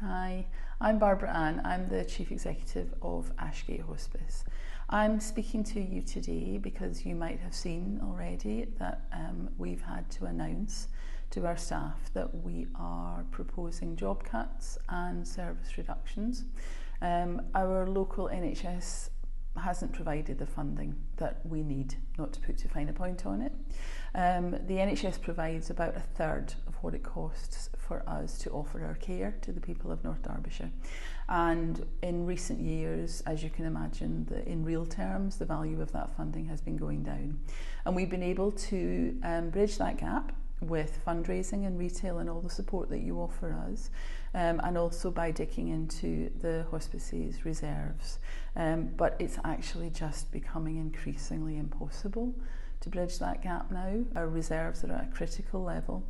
Hi, I'm Barbara Ann. I'm the Chief Executive of Ashgate Hospice. I'm speaking to you today because you might have seen already that we've had to announce to our staff that we are proposing job cuts and service reductions. Our local NHS hasn't provided the funding that we need, not to put too fine a point on it. The NHS provides about 1/3 of what it costs for us to offer our care to the people of North Derbyshire. And in recent years, as you can imagine, in real terms, the value of that funding has been going down. And we've been able to bridge that gap with fundraising and retail and all the support that you offer us, and also by digging into the hospice's reserves. But it's actually just becoming increasingly impossible to bridge that gap now. Our reserves are at a critical level,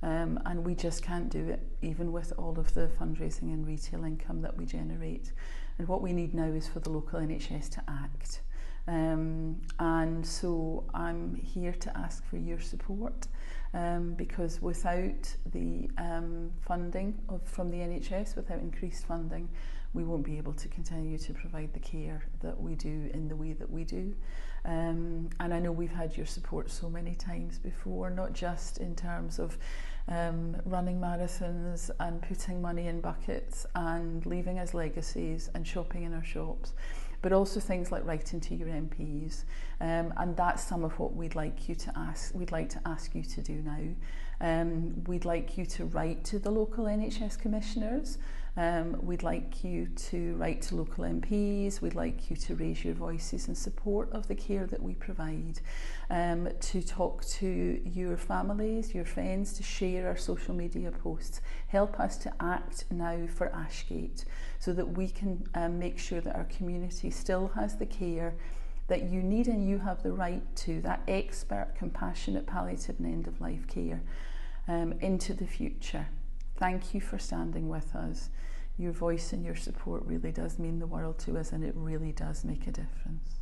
and we just can't do it, even with all of the fundraising and retail income that we generate. And what we need now is for the local NHS to act. And so I'm here to ask for your support, because without the funding from the NHS, without increased funding, we won't be able to continue to provide the care that we do in the way that we do. And I know we've had your support so many times before, not just in terms of running marathons and putting money in buckets and leaving us legacies and shopping in our shops, but also things like writing to your MPs, and that's some of what we'd like to ask you to do now. We'd like you to write to the local NHS commissioners. We'd like you to write to local MPs. We'd like you to raise your voices in support of the care that we provide, to talk to your families, your friends, to share our social media posts. Help us to act now for Ashgate so that we can make sure that our community still has the care that you need and you have the right to, that expert, compassionate, palliative and end-of-life care into the future. Thank you for standing with us. Your voice and your support really does mean the world to us, and it really does make a difference.